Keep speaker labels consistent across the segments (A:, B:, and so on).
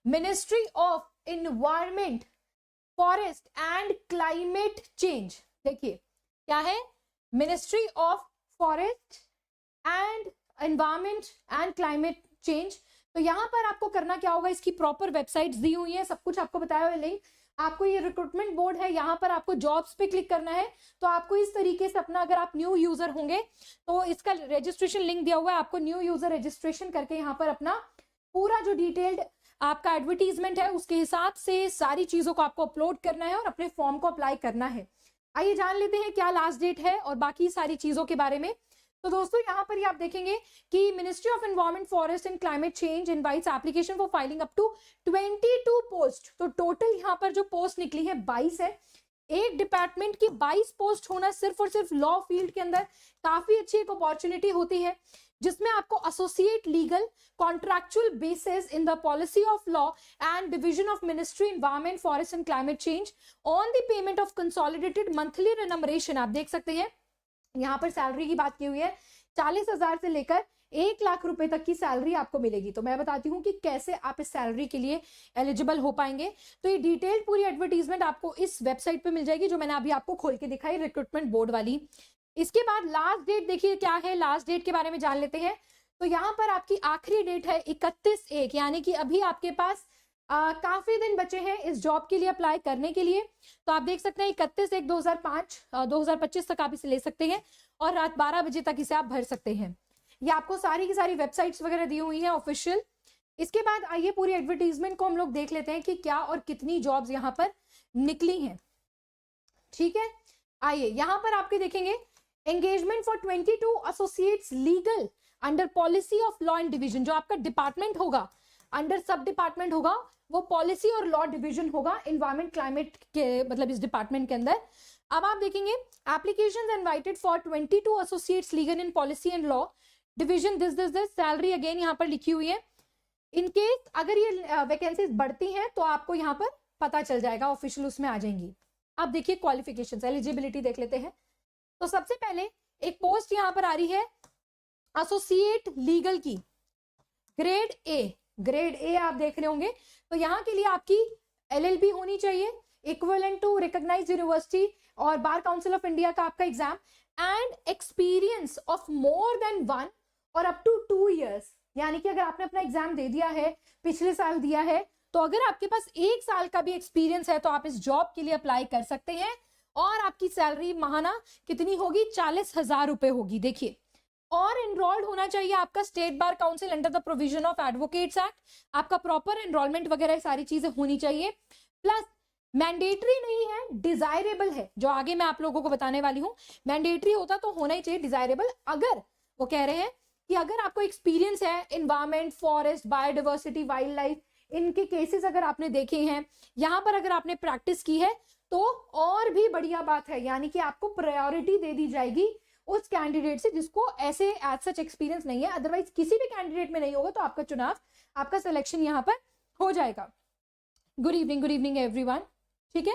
A: Ministry of environment, forest and climate change. देखिए क्या है, ministry of forest and environment and climate change. तो यहाँ पर आपको करना क्या होगा, इसकी प्रॉपर वेबसाइट्स दी हुई है, सब कुछ आपको बताया हुआ है लिंक। आपको ये रिक्रूटमेंट बोर्ड है, यहाँ पर आपको जॉब्स पे क्लिक करना है। तो आपको इस तरीके से अपना, अगर आप न्यू यूजर होंगे तो इसका रजिस्ट्रेशन लिंक दिया हुआ है, आपको न्यू यूजर रजिस्ट्रेशन करके यहाँ पर अपना पूरा जो डिटेल्ड आपका एडवर्टीजमेंट है उसके हिसाब से सारी चीजों को आपको अपलोड करना है और अपने फॉर्म को अप्लाई करना है। आइए जान लेते हैं क्या लास्ट डेट है और बाकी सारी चीजों के बारे में। तो दोस्तों यहाँ पर ही आप देखेंगे कि Ministry of Environment, forest and climate Change invites application for filling up to 22 post. तो टोटल यहाँ पर जो पोस्ट निकली है 22 है। एक डिपार्टमेंट की 22 पोस्ट होना सिर्फ और सिर्फ लॉ फील्ड के अंदर काफी अच्छी एक अपॉर्चुनिटी होती है, जिसमें आपको associate legal contractual basis in the policy of law and division of ministry environment, forest and climate change on the payment of consolidated monthly remuneration. आप देख सकते हैं यहाँ पर सैलरी की बात की हुई है, 40,000 से लेकर 1 लाख रुपए तक की सैलरी आपको मिलेगी। तो मैं बताती हूँ कि कैसे आप इस सैलरी के लिए एलिजिबल हो पाएंगे। तो ये डिटेल्ड पूरी एडवर्टीजमेंट आपको इस वेबसाइट पे मिल जाएगी, जो मैंने अभी आपको खोल के दिखाई, रिक्रूटमेंट बोर्ड वाली। इसके बाद लास्ट डेट देखिए क्या है, लास्ट डेट के बारे में जान लेते हैं। तो यहाँ पर आपकी आखिरी डेट है 31/1, यानी कि अभी आपके पास काफी दिन बचे हैं इस जॉब के लिए अप्लाई करने के लिए। तो आप देख सकते हैं 31/1/2025 तक आप इसे ले सकते हैं और रात 12 बजे तक इसे आप भर सकते हैं। ये आपको सारी की सारी वेबसाइट्स वगैरह दी हुई हैं ऑफिशियल। इसके बाद आइए पूरी एडवर्टीजमेंट को हम लोग देख लेते हैं कि क्या और कितनी जॉब्स यहाँ पर निकली हैं। ठीक है, आइए यहाँ पर आपके देखेंगे engagement for 22 associates legal under policy of law and division. जो आपका डिपार्टमेंट होगा, अंडर सब डिपार्टमेंट होगा, वो पॉलिसी और लॉ डिवीजन होगा एनवायरमेंट क्लाइमेट के, मतलब इस डिपार्टमेंट के अंदर। अब आप देखेंगे applications invited for 22 associates legal in policy and law division this. Salary again यहाँ पर लिखी हुई है। इन केस अगर ये वैकेंसीज बढ़ती हैं तो आपको यहाँ पर पता चल जाएगा, ऑफिशियल उसमें आ जाएंगी। अब देखिए क्वालिफिकेशंस, एलिजिबिलिटी देख लेते हैं। तो सबसे पहले एक पोस्ट यहाँ पर आ रही है एसोसिएट लीगल की, ग्रेड ए। ग्रेड ए आप देख रहे होंगे। तो यहाँ के लिए आपकी LLB होनी चाहिए, इक्विवेलेंट टू रिकॉग्नाइज्ड यूनिवर्सिटी और बार काउंसिल ऑफ इंडिया का आपका exam, and experience of more than 1 और अप टू 2 years। यानी कि अगर आपने अपना एग्जाम दे दिया है, पिछले साल दिया है, तो अगर आपके पास 1 साल का भी एक्सपीरियंस है तो आप इस जॉब के लिए अप्लाई कर सकते हैं। और आपकी सैलरी महाना कितनी होगी, 40,000 रुपए होगी। देखिए, और एनरोल्ड होना चाहिए आपका state bar council under the provision of advocates act. आपका प्रॉपर एनरोलमेंट वगैरह सारी चीजें होनी चाहिए। प्लस मैंडेटरी नहीं है, डिजायरेबल है, जो आगे मैं आप लोगों को बताने वाली हूँ। मैंडेटरी होता तो होना ही चाहिए, डिजायरेबल अगर वो कह रहे हैं कि अगर आपको एक्सपीरियंस है environment, forest, biodiversity, wild life, इनके केसेस अगर आपने देखे हैं, यहाँ पर अगर आपने प्रैक्टिस की है तो और भी बढ़िया बात है। यानी कि आपको प्रायोरिटी दे दी जाएगी उस कैंडिडेट से जिसको ऐसे एज सच एक्सपीरियंस नहीं है। अदरवाइज किसी भी कैंडिडेट में नहीं होगा तो आपका चुनाव, आपका सिलेक्शन यहाँ पर हो जाएगा। Good evening everyone. ठीक है,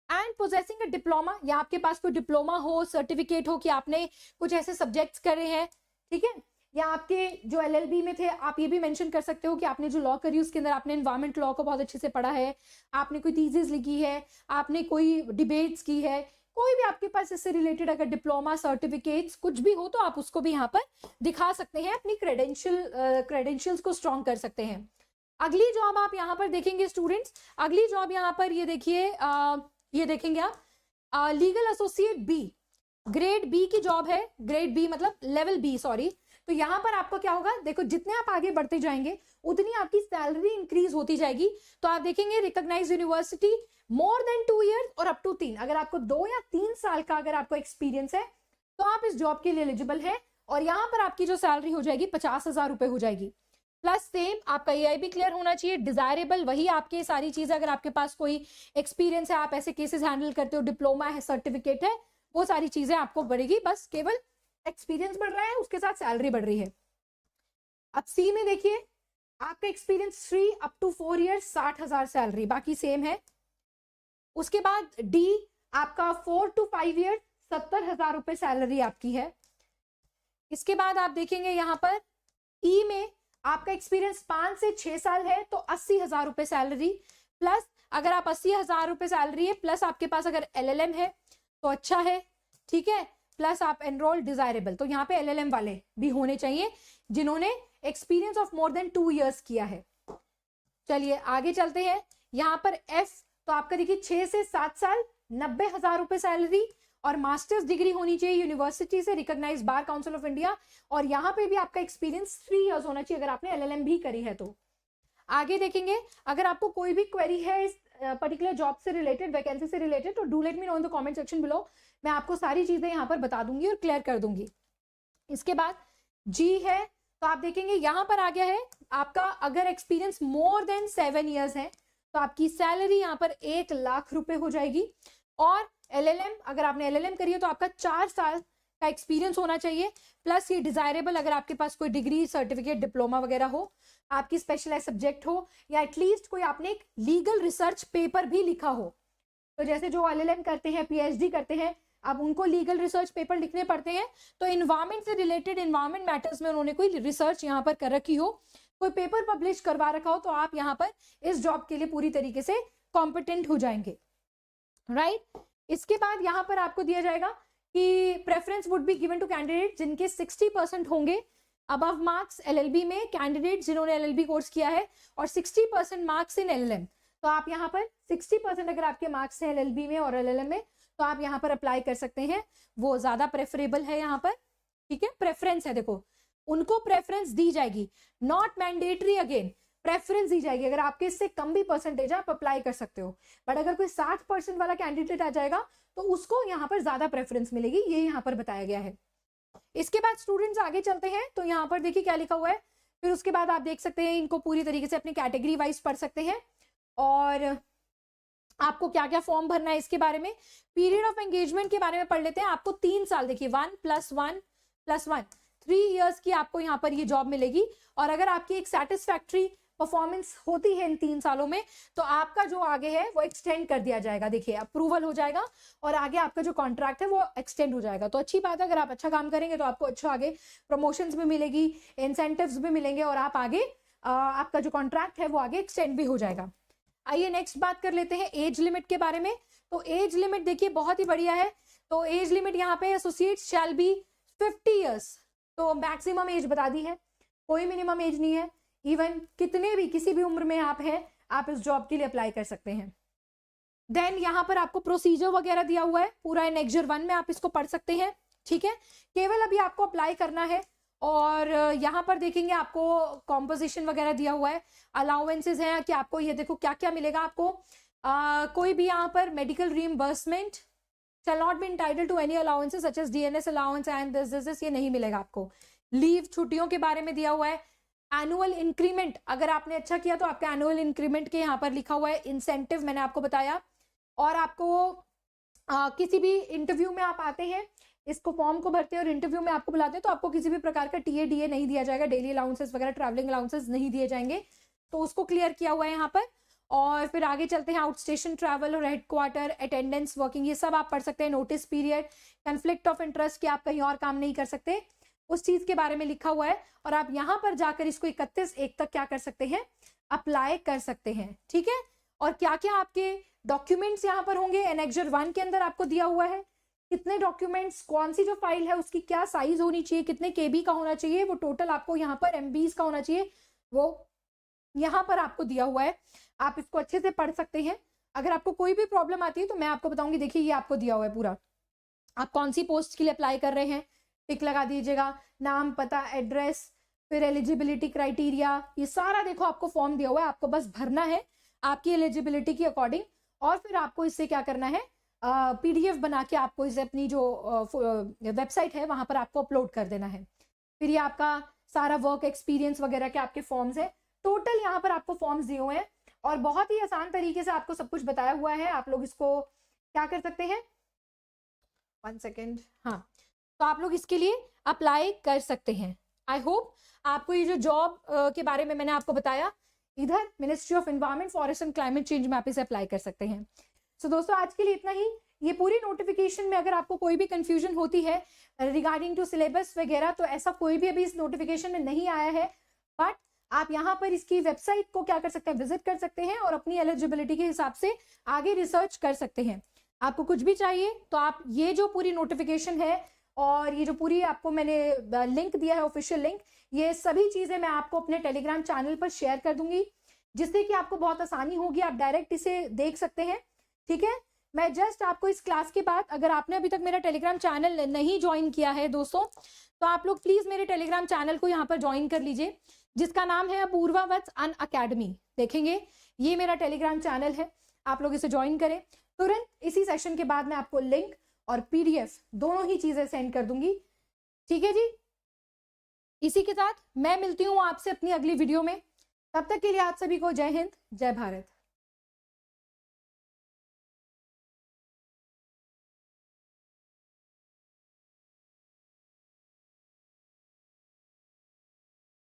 A: एंड पोजेसिंग अ डिप्लोमा, या आपके पास कोई डिप्लोमा हो, सर्टिफिकेट हो कि आपने कुछ ऐसे सब्जेक्ट्स करे हैं। ठीक है, या आपके जो LLB में थे, आप ये भी मेंशन कर सकते हो कि आपने जो लॉ करी उसके अंदर आपने एनवायरमेंट लॉ को बहुत अच्छे से पढ़ा है, आपने कोई थीसिस लिखी है, आपने कोई डिबेट्स की है, कोई भी आपके पास इससे रिलेटेड अगर डिप्लोमा, सर्टिफिकेट्स कुछ भी हो तो आप उसको भी यहाँ पर दिखा सकते हैं, अपनी क्रेडेंशियल्स को स्ट्रॉन्ग कर सकते हैं। अगली जॉब आप यहाँ पर देखेंगे स्टूडेंट्स, अगली जॉब यहाँ पर ये देखिए, ये देखेंगे आप legal associate B, grade B की जॉब है। ग्रेड बी मतलब लेवल बी, सॉरी। तो यहाँ पर आपको क्या होगा, देखो जितने आप आगे बढ़ते जाएंगे उतनी आपकी सैलरी इंक्रीज होती जाएगी। तो आप देखेंगे recognised university, more than 2 years और अप टू 3। अगर आपको 2 या 3 साल का अगर आपको एक्सपीरियंस है तो आप इस जॉब के लिए एलिजिबल है। और यहाँ पर आपकी जो सैलरी हो जाएगी 50,000 रुपए हो जाएगी। प्लस सेम आपका EIB क्लियर होना चाहिए, डिजायरेबल वही आपके सारी चीजें, अगर आपके पास कोई एक्सपीरियंस है, आप ऐसे केसेस हैंडल करते हो, डिप्लोमा है, सर्टिफिकेट है, वो सारी चीजें आपको बढ़ेगी। बस केवल एक्सपीरियंस बढ़ रहा है, उसके साथ सैलरी बढ़ रही है। अब सी में देखिए, आपका experience 3 up to 4 years 60,000 salary, बाकी सेम है। उसके बाद डी आपका 4 to 5 years 70,000 रुपए सैलरी आपकी है। इसके बाद आप देखेंगे यहाँ पर ई में आपका एक्सपीरियंस 5 से 6 साल है तो 80,000 रुपए सैलरी, प्लस अगर आप 80,000 रुपए सैलरी है प्लस आपके पास अगर LLM है तो अच्छा है, ठीक है, प्लस आप एनरोल डिजायरेबल, तो यहाँ पे LLM वाले भी होने चाहिए जिन्होंने experience of more than 2 years किया है। चलिए आगे चलते हैं। यहाँ पर F तो आपका देखिए 6 से 7 साल, 90,000 रुपए सैलरी, और मास्टर्स डिग्री होनी चाहिए यूनिवर्सिटी से, recognised Bar Council of India, और यहाँ पे भी आपका एक्सपीरियंस 3 इयर्स होना चाहिए अगर आपने LLM भी करी है तो। आगे देखेंगे, अगर आपको कोई भी क्वेरी है इस पर्टिकुलर जॉब से रिलेटेड, वैकेंसी से रिलेटेड, तो do let me know in the comment section below, मैं आपको सारी चीजें यहाँ पर बता दूंगी और क्लियर कर दूंगी। इसके बाद G है तो आप देखेंगे यहाँ पर आ गया है आपका, अगर एक्सपीरियंस मोर देन 7 इयर्स है तो आपकी सैलरी यहाँ पर 1 लाख रुपए हो जाएगी, और LLM अगर आपने LLM करी है तो आपका 4 साल का एक्सपीरियंस होना चाहिए, प्लस ये डिजायरेबल अगर आपके पास कोई डिग्री, सर्टिफिकेट, डिप्लोमा वगैरह हो, आपकी स्पेशलाइज सब्जेक्ट हो, या एटलीस्ट कोई आपने एक लीगल रिसर्च पेपर भी लिखा हो। तो जैसे जो LLM करते हैं, PhD करते हैं, अब उनको लीगल रिसर्च पेपर लिखने पड़ते हैं, तो इन्वायरमेंट से रिलेटेड, इन्वायरमेंट मैटर्स में उन्होंने कोई रिसर्च यहाँ पर कर रखी हो, कोई पेपर पब्लिश करवा रखा हो, तो आप यहाँ पर इस जॉब के लिए पूरी तरीके से कॉम्पिटेंट हो जाएंगे, राइट। इसके बाद यहाँ पर आपको दिया जाएगा कि preference would be given to candidate जिनके 60% होंगे अबव मार्क्स LLB में, कैंडिडेट जिन्होंने LLB कोर्स किया है, और 60% मार्क्स इन LLM। तो आप यहाँ पर 60% अगर आपके मार्क्स हैं LLB में और LLM में तो आप यहाँ पर अप्लाई कर सकते हैं, वो ज्यादा प्रेफरेबल है यहाँ पर, ठीक है, प्रेफरेंस है, देखो उनको प्रेफरेंस दी जाएगी, नॉट मैंडेटरी, अगेन प्रेफरेंस दी जाएगी। अगर आपके इससे कम भी परसेंटेज आप अप्लाई कर सकते हो, बट अगर कोई 60% वाला कैंडिडेट आ जाएगा तो उसको यहाँ पर ज्यादा प्रेफरेंस मिलेगी, ये यहाँ पर बताया गया है। इसके बाद स्टूडेंट्स आगे चलते हैं, तो यहाँ पर देखिए क्या लिखा हुआ है, फिर उसके बाद आप देख सकते हैं, इनको पूरी तरीके से अपनी कैटेगरी वाइज पढ़ सकते हैं, और आपको क्या क्या फॉर्म भरना है इसके बारे में, पीरियड ऑफ एंगेजमेंट के बारे में पढ़ लेते हैं। आपको 3 साल, देखिए 1+1+1 3 इयर्स की आपको यहाँ पर ये जॉब मिलेगी, और अगर आपकी एक सेटिस्फैक्ट्री परफॉर्मेंस होती है इन 3 सालों में तो आपका जो आगे है वो एक्सटेंड कर दिया जाएगा, देखिए अप्रूवल हो जाएगा और आगे आपका जो कॉन्ट्रैक्ट है वो एक्सटेंड हो जाएगा। तो अच्छी बात है, अगर आप अच्छा काम करेंगे तो आपको अच्छा आगे प्रमोशंस भी मिलेगी, इंसेंटिव्स भी मिलेंगे, और आप आगे आपका जो कॉन्ट्रैक्ट है वो आगे एक्सटेंड भी हो जाएगा। आइए नेक्स्ट बात कर लेते हैं एज लिमिट के बारे में। तो एज लिमिट देखिए बहुत ही बढ़िया है, तो एज लिमिट यहाँ पे एसोसिएट शैल बी 50 इयर्स, तो मैक्सिमम एज बता दी है, कोई मिनिमम एज नहीं है, इवन कितने भी किसी भी उम्र में आप हैं आप इस जॉब के लिए अप्लाई कर सकते हैं। देन यहाँ पर आपको प्रोसीजर वगैरह दिया हुआ है पूरा, एनेक्जर 1 में आप इसको पढ़ सकते हैं, ठीक है। केवल अभी आपको अप्लाई करना है, और यहाँ पर देखेंगे आपको कॉम्पोजिशन वगैरह दिया हुआ है, अलाउंसेस हैं कि आपको ये देखो क्या क्या मिलेगा आपको, कोई भी यहाँ पर medical reimbursement shall not be entitled to any allowances such as DNS allowance and this ये नहीं मिलेगा आपको। लीव, छुट्टियों के बारे में दिया हुआ है, एनुअल इंक्रीमेंट, अगर आपने अच्छा किया तो आपका एनुअल इंक्रीमेंट के यहाँ पर लिखा हुआ है, इंसेंटिव मैंने आपको बताया, और आपको किसी भी इंटरव्यू में आप आते हैं, इसको फॉर्म को भरते हैं और इंटरव्यू में आपको बुलाते हैं तो आपको किसी भी प्रकार का TADA नहीं दिया जाएगा, डेली अलाउंसेस वगैरह, ट्रैवलिंग अलाउंसेस नहीं दिए जाएंगे, तो उसको क्लियर किया हुआ है यहाँ पर। और फिर आगे चलते हैं, आउट स्टेशन ट्रैवल और हेडक्वार्टर, अटेंडेंस, वर्किंग, ये सब आप पढ़ सकते हैं। Notice period, conflict of interest कि आप कहीं और काम नहीं कर सकते, उस चीज के बारे में लिखा हुआ है, और आप यहाँ पर जाकर इसको 31/1 तक क्या कर सकते हैं, अप्लाई कर सकते हैं, ठीक है। और क्या क्या आपके डॉक्यूमेंट्स यहाँ पर होंगे, एनेक्जर 1 के अंदर आपको दिया हुआ है, कितने डॉक्यूमेंट्स, कौन सी जो फाइल है उसकी क्या साइज होनी चाहिए, कितने KB का होना चाहिए, वो टोटल आपको यहाँ पर MBs का होना चाहिए, वो यहाँ पर आपको दिया हुआ है, आप इसको अच्छे से पढ़ सकते हैं। अगर आपको कोई भी प्रॉब्लम आती है तो मैं आपको बताऊंगी, देखिए ये आपको दिया हुआ है पूरा, आप कौन सी पोस्ट के लिए अप्लाई कर रहे हैं, टिक लगा दीजिएगा, नाम, पता, एड्रेस, फिर एलिजिबिलिटी क्राइटेरिया, ये सारा देखो आपको फॉर्म दिया हुआ है, आपको बस भरना है आपकी एलिजिबिलिटी के अकॉर्डिंग, और फिर आपको इससे क्या करना है, PDF बना के आपको इसे अपनी जो वेबसाइट है वहां पर आपको अपलोड कर देना है। फिर ये आपका सारा वर्क एक्सपीरियंस वगैरह के आपके फॉर्म्स है, टोटल यहाँ पर आपको फॉर्म्स दिए हुए हैं, और बहुत ही आसान तरीके से आपको सब कुछ बताया हुआ है। आप लोग इसको क्या कर सकते हैं, 1 सेकेंड, हाँ, तो आप लोग इसके लिए अप्लाई कर सकते हैं। आई होप आपको ये जो जॉब के बारे में मैंने आपको बताया, इधर ministry of Environment, forest and climate change में आप इसे अप्लाई कर सकते हैं। सो दोस्तों आज के लिए इतना ही। ये पूरी नोटिफिकेशन में अगर आपको कोई भी कंफ्यूजन होती है रिगार्डिंग टू सिलेबस वगैरह, तो ऐसा कोई भी अभी इस नोटिफिकेशन में नहीं आया है, बट आप यहाँ पर इसकी वेबसाइट को क्या कर सकते हैं, विजिट कर सकते हैं और अपनी एलिजिबिलिटी के हिसाब से आगे रिसर्च कर सकते हैं। आपको कुछ भी चाहिए तो आप ये जो पूरी नोटिफिकेशन है और ये जो पूरी आपको मैंने लिंक दिया है, ऑफिशियल लिंक, ये सभी चीजें मैं आपको अपने टेलीग्राम चैनल पर शेयर कर दूंगी, जिससे कि आपको बहुत आसानी होगी, आप डायरेक्ट इसे देख सकते हैं। ठीक है, मैं जस्ट आपको इस क्लास के बाद, अगर आपने अभी तक मेरा टेलीग्राम चैनल नहीं ज्वाइन किया है दोस्तों, तो आप लोग प्लीज मेरे टेलीग्राम चैनल को यहाँ पर ज्वाइन कर लीजिए, जिसका नाम है अपूर्वा वत्स अनअकैडमी। देखेंगे ये मेरा टेलीग्राम चैनल है, आप लोग इसे ज्वाइन करें। तुरंत इसी सेशन के बाद मैं आपको लिंक और पीडीएफ दोनों ही चीजें सेंड कर दूंगी। ठीक है जी, इसी के साथ मैं मिलती हूँ आपसे अपनी अगली वीडियो में। तब तक के लिए आप सभी को जय हिंद, जय भारत।